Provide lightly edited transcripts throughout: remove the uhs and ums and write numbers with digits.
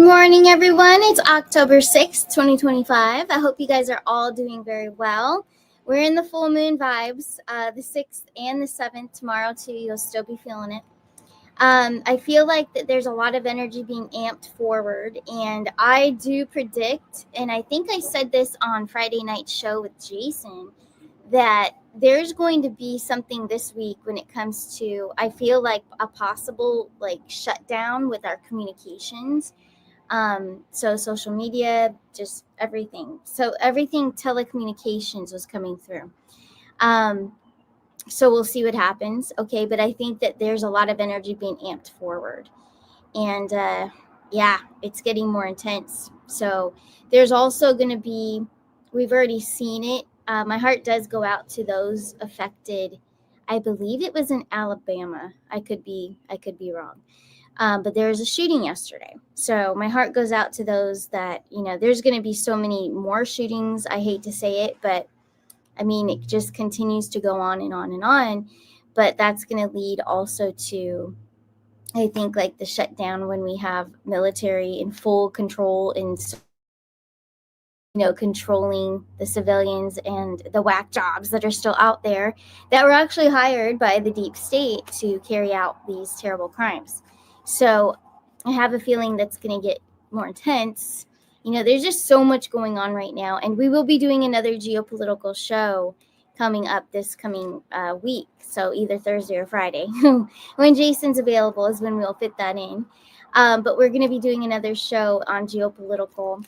morning, everyone. It's October 6th, 2025. I hope you guys are all doing very well. We're in the full moon vibes, the 6th and the 7th. Tomorrow, too, you'll still be feeling it. I feel like that there's a lot of energy being amped forward, and I do predict, and I think I said this on Friday night show with Jason, that there's going to be something this week when it comes to, I feel like, a possible shutdown with our communications. So social media, just everything. So everything telecommunications was coming through. So we'll see what happens. Okay. But I think that there's a lot of energy being amped forward. And yeah, it's getting more intense. So there's also going to be, we've already seen it. My heart does go out to those affected. I believe it was in Alabama. I could be wrong. But there was a shooting yesterday. So my heart goes out to those that, there's going to be so many more shootings. I hate to say it, but I mean, it just continues to go on and on and on. But that's going to lead also to, I think, like the shutdown when we have military in full control and, controlling the civilians and the whack jobs that are still out there that were actually hired by the deep state to carry out these terrible crimes. So I have a feeling that's going to get more intense. There's just so much going on right now. And we will be doing another geopolitical show coming up this coming week. So either Thursday or Friday. When Jason's available is when we'll fit that in. But we're going to be doing another show on geopolitical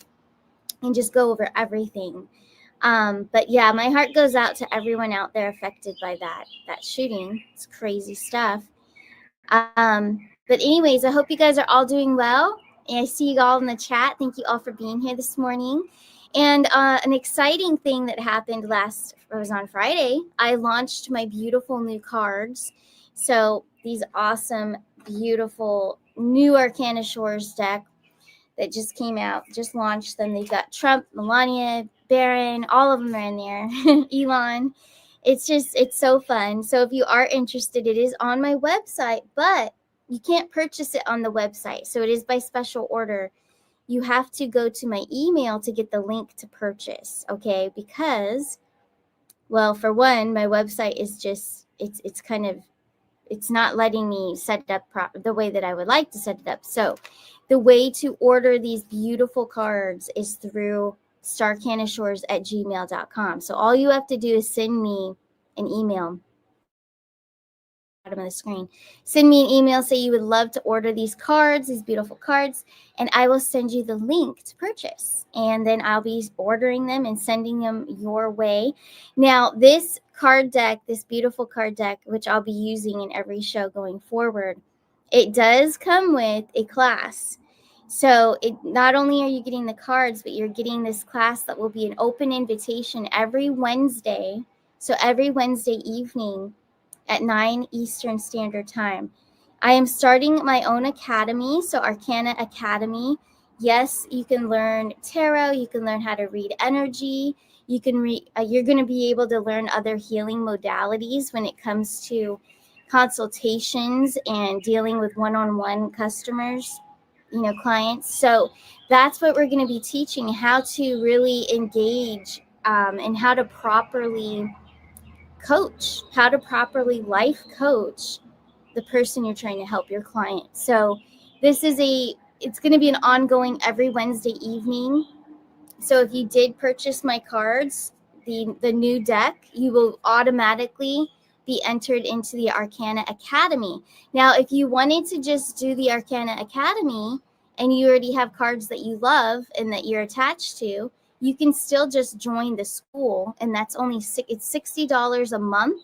and just go over everything. But yeah, my heart goes out to everyone out there affected by that shooting. It's crazy stuff. But anyways, I hope you guys are all doing well. And I see you all in the chat. Thank you all for being here this morning. And an exciting thing that happened was on Friday. I launched my beautiful new cards. So these awesome, beautiful new starcanashores deck that just came out, just launched them. They've got Trump, Melania, Barron, all of them are in there. Elon. It's so fun. So if you are interested, it is on my website, but you can't purchase it on the website. So it is by special order. You have to go to my email to get the link to purchase. Okay. Because, well, for one, my website is just, it's not letting me set it up the way that I would like to set it up. So the way to order these beautiful cards is through starcanashores@gmail.com. So all you have to do is send me an email. Bottom of the screen. Send me an email, say you would love to order these cards, these beautiful cards, and I will send you the link to purchase. And then I'll be ordering them and sending them your way. Now, this card deck, this beautiful card deck, which I'll be using in every show going forward, it does come with a class. So not only are you getting the cards, but you're getting this class that will be an open invitation every Wednesday. So every Wednesday evening at 9 Eastern Standard Time. I am starting my own academy, so Arcana Academy. Yes, you can learn tarot, you can learn how to read energy, you can you're going to be able to learn other healing modalities when it comes to consultations and dealing with one-on-one customers, clients. So that's what we're going to be teaching, how to really engage and how to properly coach, how to properly life coach the person you're trying to help, your client. So this is it's going to be an ongoing every Wednesday evening. So if you did purchase my cards, the new deck, you will automatically be entered into the Arcana Academy. Now, if you wanted to just do the Arcana Academy and you already have cards that you love and that you're attached to, you can still just join the school, and that's only it's $60 a month,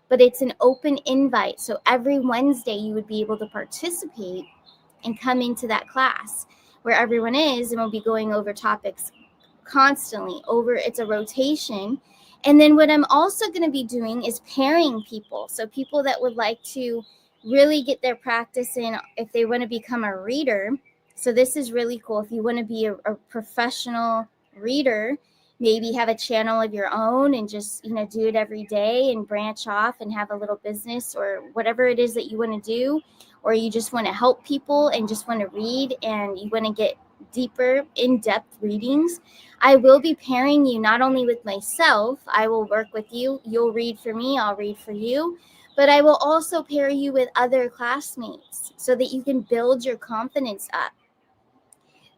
but it's an open invite. So every Wednesday you would be able to participate and come into that class where everyone is, and we'll be going over topics constantly it's a rotation. And then what I'm also going to be doing is pairing people. So people that would like to really get their practice in, if they want to become a reader. So this is really cool. If you want to be a professional reader, maybe have a channel of your own and just, do it every day and branch off and have a little business or whatever it is that you want to do, or you just want to help people and just want to read and you want to get deeper, in-depth readings. I will be pairing you not only with myself, I will work with you. You'll read for me, I'll read for you. But I will also pair you with other classmates so that you can build your confidence up.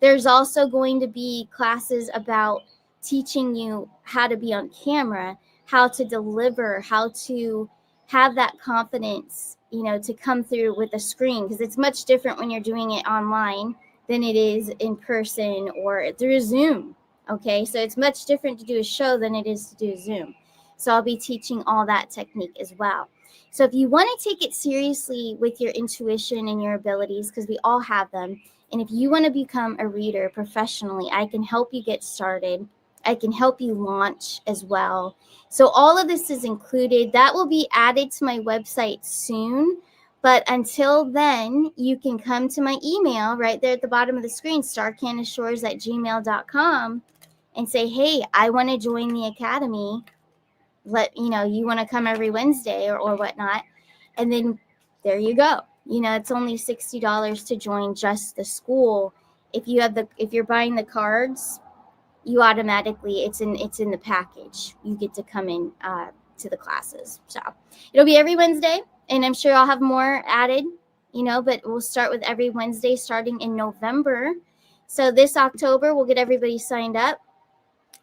There's also going to be classes about teaching you how to be on camera, how to deliver, how to have that confidence, to come through with a screen, because it's much different when you're doing it online than it is in person or through Zoom. Okay, so it's much different to do a show than it is to do a Zoom. So I'll be teaching all that technique as well. So if you want to take it seriously with your intuition and your abilities, because we all have them, and if you want to become a reader professionally, I can help you get started. I can help you launch as well. So all of this is included. That will be added to my website soon. But until then, you can come to my email right there at the bottom of the screen, starcanashores@gmail.com, and say, hey, I want to join the academy. You want to come every Wednesday or whatnot. And then there you go. It's only $60 to join just the school. If you're buying the cards, you automatically, it's in the package. You get to come in to the classes. So it'll be every Wednesday, and I'm sure I'll have more added, but we'll start with every Wednesday starting in November. So this October, we'll get everybody signed up.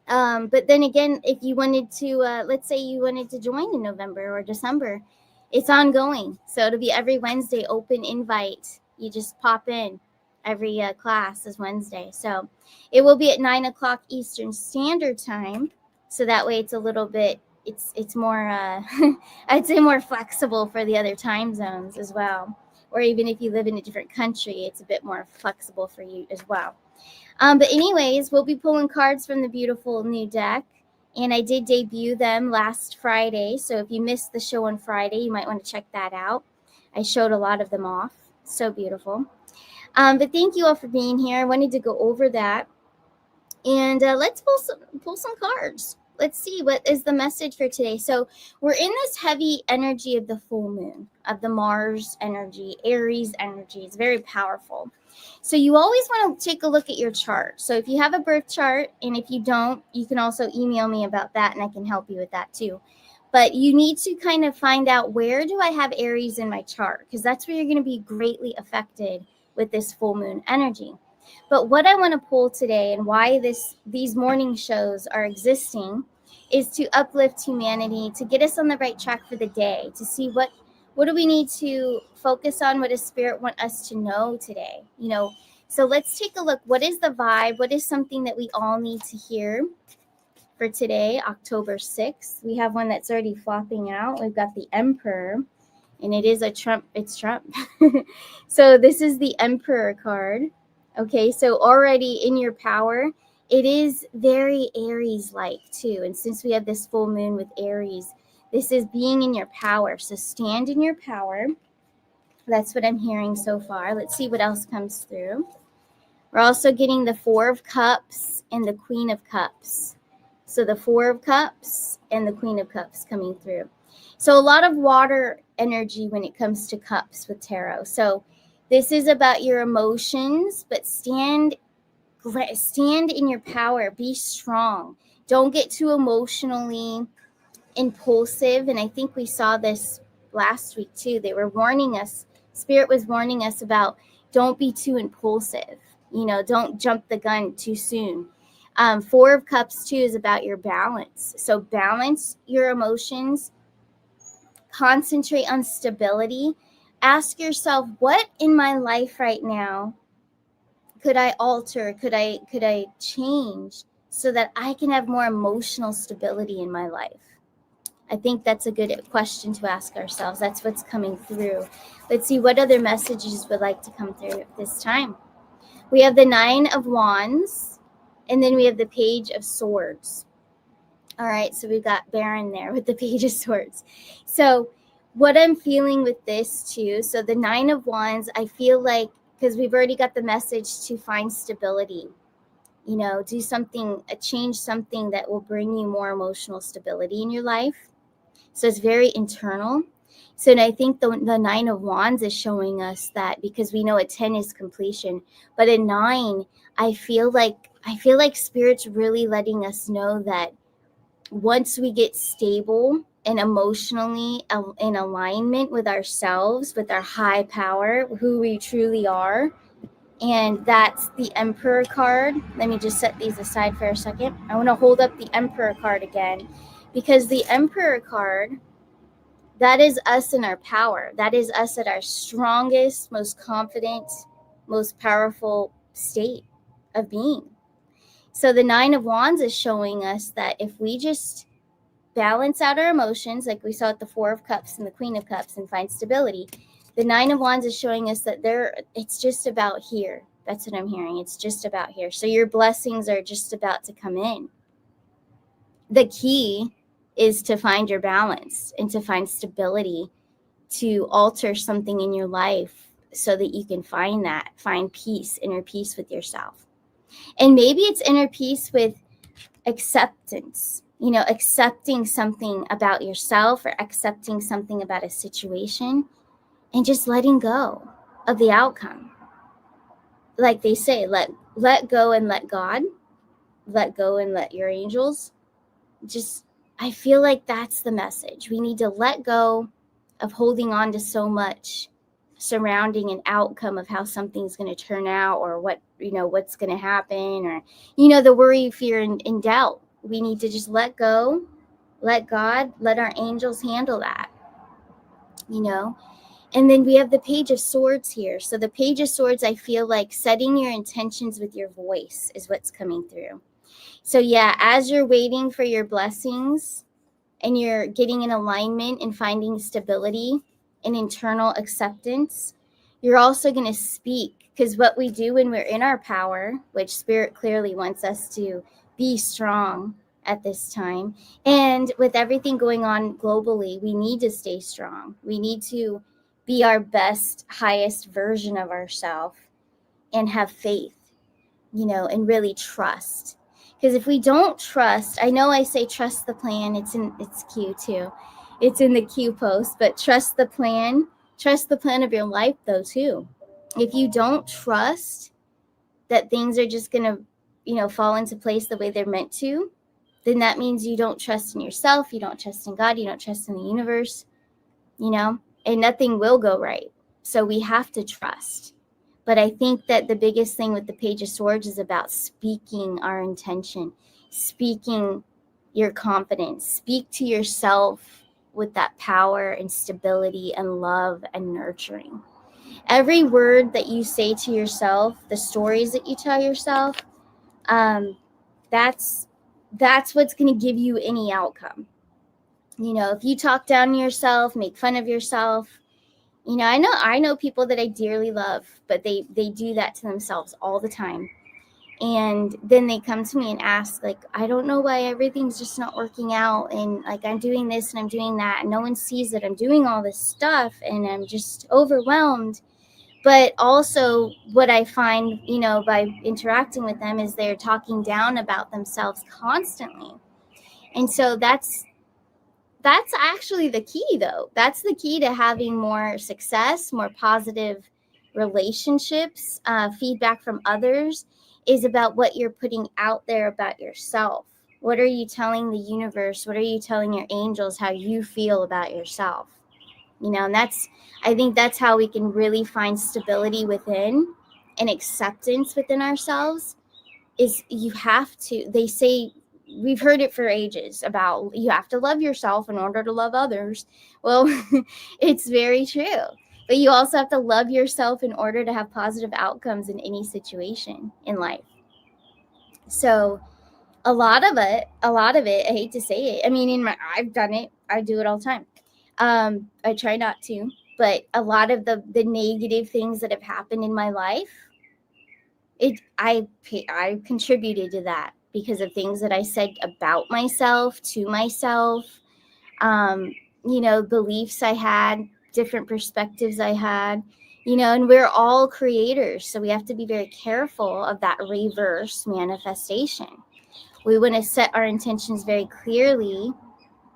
But then again, if you wanted to, let's say you wanted to join in November or December, it's ongoing. So it'll be every Wednesday, open invite. You just pop in. Every class is Wednesday. So it will be at 9:00 Eastern Standard Time. So that way it's a little bit, it's more, I'd say more flexible for the other time zones as well. Or even if you live in a different country, it's a bit more flexible for you as well. But anyways, we'll be pulling cards from the beautiful new deck. And I did debut them last Friday. So if you missed the show on Friday, you might want to check that out. I showed a lot of them off. So beautiful. But thank you all for being here. I wanted to go over that. And let's pull some cards. Let's see what is the message for today. So we're in this heavy energy of the full moon, of the Mars energy, Aries energy. It's very powerful. So you always want to take a look at your chart. So if you have a birth chart, and if you don't, you can also email me about that, and I can help you with that too. But you need to kind of find out, where do I have Aries in my chart? Because that's where you're going to be greatly affected with this full moon energy. But what I want to pull today, and why these morning shows are existing, is to uplift humanity, to get us on the right track for the day, to see what do we need to focus on, what does Spirit want us to know today. So let's take a look. What is the vibe? What is something that we all need to hear for today, October 6th? We have one that's already flopping out. We've got the Emperor, and it is a Trump. It's Trump. So this is the Emperor card. Okay, so already in your power, it is very Aries-like too. And since we have this full moon with Aries, this is being in your power. So stand in your power. That's what I'm hearing so far. Let's see what else comes through. We're also getting the Four of Cups and the Queen of Cups. So the Four of Cups and the Queen of Cups coming through. So a lot of water energy when it comes to cups with tarot. So this is about your emotions, but stand in your power. Be strong. Don't get too emotionally impulsive. And I think we saw this last week too. They were warning us. Spirit was warning us about, don't be too impulsive. Don't jump the gun too soon. Four of Cups too is about your balance. So balance your emotions. Concentrate on stability. Ask yourself, what in my life right now could I alter? Could I change so that I can have more emotional stability in my life? I think that's a good question to ask ourselves. That's what's coming through. Let's see what other messages would like to come through at this time. We have the Nine of Wands, and then we have the Page of Swords. All right, so we've got Baron there with the Page of Swords. So what I'm feeling with this too, so the Nine of Wands, I feel like, because we've already got the message to find stability, do something, change something that will bring you more emotional stability in your life. So it's very internal. So, and I think the Nine of Wands is showing us that, because we know a 10 is completion, but a 9, I feel like Spirit's really letting us know that once we get stable and emotionally in alignment with ourselves, with our high power, who we truly are, and that's the Emperor card. Let me just set these aside for a second. I want to hold up the Emperor card again, because the Emperor card, that is us in our power. That is us at our strongest, most confident, most powerful state of being. So the Nine of Wands is showing us that if we just balance out our emotions, like we saw at the Four of Cups and the Queen of Cups, and find stability, the Nine of Wands is showing us that it's just about here. That's what I'm hearing. It's just about here. So your blessings are just about to come in. The key is to find your balance and to find stability, to alter something in your life so that you can find peace, inner peace with yourself. And maybe it's inner peace with acceptance, accepting something about yourself or accepting something about a situation, and just letting go of the outcome. Like they say, let go and let God, let go and let your angels. Just, I feel like that's the message. We need to let go of holding on to so much surrounding an outcome of how something's going to turn out, or what's going to happen, or the worry, fear, and doubt. We need to just let go, let God, let our angels handle that. And then we have the Page of Swords here. So the Page of Swords, I feel like setting your intentions with your voice is what's coming through. So yeah, as you're waiting for your blessings and you're getting in alignment and finding stability and internal acceptance, you're also going to speak. Because what we do when we're in our power, which Spirit clearly wants us to be strong at this time, and with everything going on globally, we need to stay strong. We need to be our best, highest version of ourselves and have faith, and really trust. Because if we don't trust, I know I say trust the plan, it's Q too. It's in the Q post, but trust the plan of your life though too. If you don't trust that things are just going to, fall into place the way they're meant to, then that means you don't trust in yourself, you don't trust in God, you don't trust in the universe, and nothing will go right. So we have to trust. But I think that the biggest thing with the Page of Swords is about speaking our intention, speaking your confidence, speak to yourself with that power and stability and love and nurturing. Every word that you say to yourself, the stories that you tell yourself, that's what's going to give you any outcome. If you talk down to yourself, make fun of yourself, I know people that I dearly love, but they do that to themselves all the time. And then they come to me and ask, like, I don't know why everything's just not working out. And like, I'm doing this and I'm doing that, and no one sees that I'm doing all this stuff, and I'm just overwhelmed. But also what I find, by interacting with them, is they're talking down about themselves constantly. And so that's actually the key, though. That's the key to having more success, more positive relationships, feedback from others, is about what you're putting out there about yourself. What are you telling the universe? What are you telling your angels how you feel about yourself? And I think that's how we can really find stability within and acceptance within ourselves. Is you have to, they say, we've heard it for ages about you have to love yourself in order to love others. Well, it's very true. But you also have to love yourself in order to have positive outcomes in any situation in life. So a lot of it, I hate to say it, I mean, I've done it. I do it all the time. I try not to, but a lot of the negative things that have happened in my life, I contributed to that because of things that I said about myself, to myself, beliefs I had, different perspectives I had, and we're all creators. So we have to be very careful of that reverse manifestation. We want to set our intentions very clearly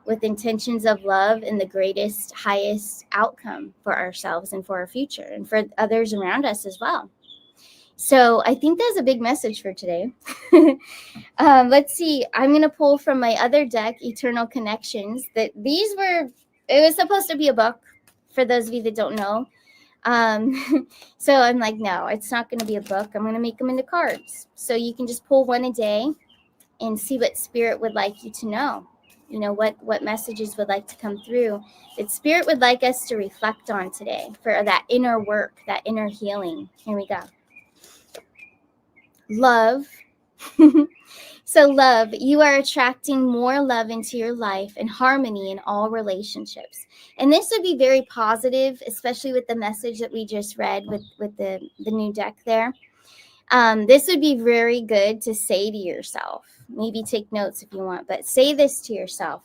with intentions of love and the greatest, highest outcome for ourselves and for our future and for others around us as well. So I think that's a big message for today. Let's see. I'm going to pull from my other deck, Eternal Connections. It was supposed to be a book for those of you that don't know. So I'm like, no, it's not going to be a book. I'm going to make them into cards. So you can just pull one a day and see what Spirit would like you to know. You know, what messages would like to come through that Spirit would like us to reflect on today for that inner work, that inner healing. Here we go. Love. So love, you are attracting more love into your life and harmony in all relationships. And this would be very positive, especially with the message that we just read with the new deck there. This would be very good to say to yourself. Maybe take notes if you want, but say this to yourself.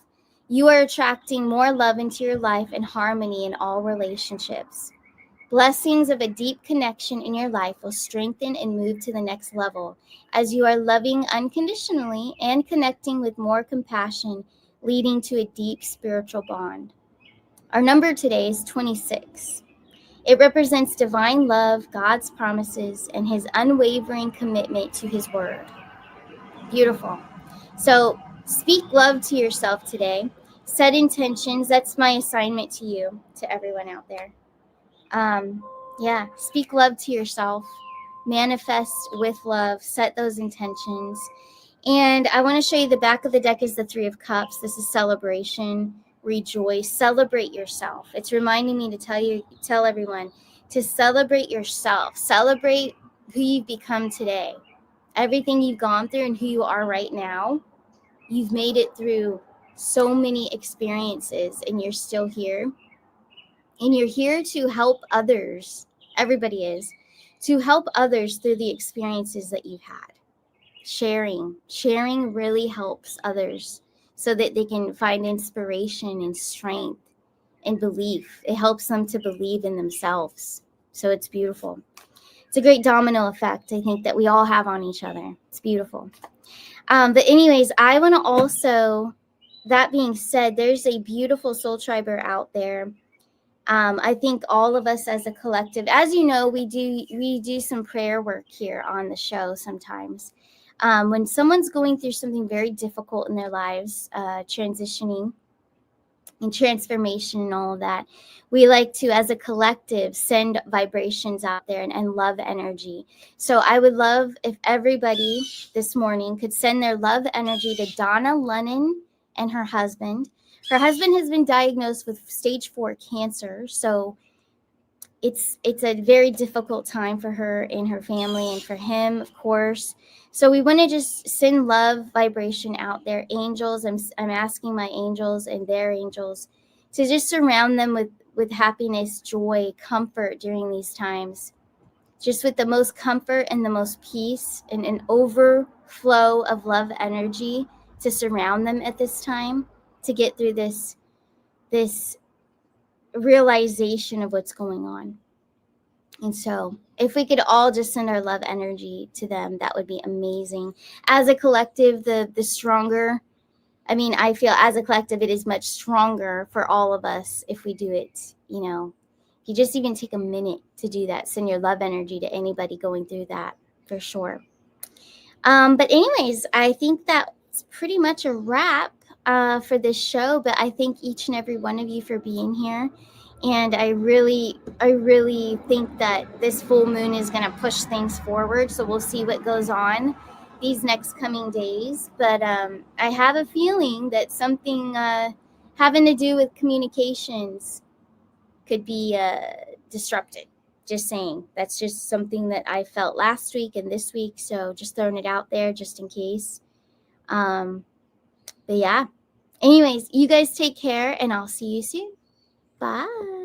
You are attracting more love into your life and harmony in all relationships. Blessings of a deep connection in your life will strengthen and move to the next level as you are loving unconditionally and connecting with more compassion, leading to a deep spiritual bond. Our number today is 26. It represents divine love, God's promises, and his unwavering commitment to his word. Beautiful. So speak love to yourself today. Set intentions. That's my assignment to you, to everyone out there. Speak love to yourself, manifest with love, set those intentions. And I want to show you the back of the deck is the Three of Cups. This is celebration, rejoice, celebrate yourself. It's reminding me to tell everyone to celebrate yourself, celebrate who you've become today, everything you've gone through and who you are right now. You've made it through so many experiences and you're still here. And you're here to help others. Everybody is. To help others through the experiences that you've had. Sharing really helps others so that they can find inspiration and strength and belief. It helps them to believe in themselves. So it's beautiful. It's a great domino effect, I think, that we all have on each other. It's beautiful. But anyways, I want to also, that being said, there's a beautiful soul triber out there. I think all of us as a collective, as you know, we do some prayer work here on the show sometimes. When someone's going through something very difficult in their lives, transitioning and transformation and all of that, we like to, as a collective, send vibrations out there and love energy. So I would love if everybody this morning could send their love energy to Donna Lennon and her husband. Her husband has been diagnosed with stage 4 cancer, so it's a very difficult time for her and her family and for him, of course. So we want to just send love vibration out there. Angels, I'm asking my angels and their angels to just surround them with happiness, joy, comfort during these times. Just with the most comfort and the most peace and an overflow of love energy to surround them at this time to get through this realization of what's going on. And so if we could all just send our love energy to them, that would be amazing. As a collective, the stronger, I feel as a collective, it is much stronger for all of us if we do it. If you just even take a minute to do that, send your love energy to anybody going through that, for sure. But anyways, I think that's pretty much a wrap for this show. But I thank each and every one of you for being here. And I really think that this full moon is going to push things forward. So we'll see what goes on these next coming days. But I have a feeling that something having to do with communications could be disrupted. Just saying. That's just something that I felt last week and this week. So just throwing it out there just in case. But yeah. Anyways, you guys take care and I'll see you soon. Bye.